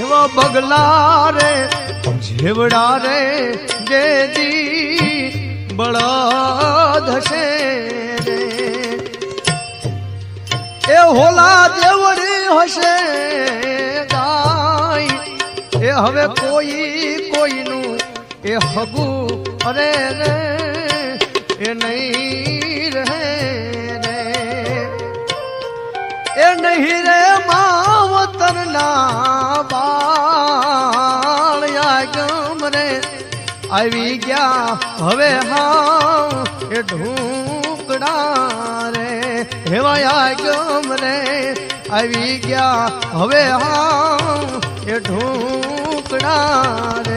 એવા બગલા રે જેવડા રે જેજી બળદ હશે રે એ હોલા દેવડી હશે ગાય એ હવે કોઈનું એ હગુ અરે રે એ નહીં રહે રે એ નહીં રે માવતર ના બાળ્યા ગમ રે આવી ગયા હવે હા એ ઢૂકડા રે હેવાયા ગમ રે આવી ગયા હવે હા એ ઢૂકડા રે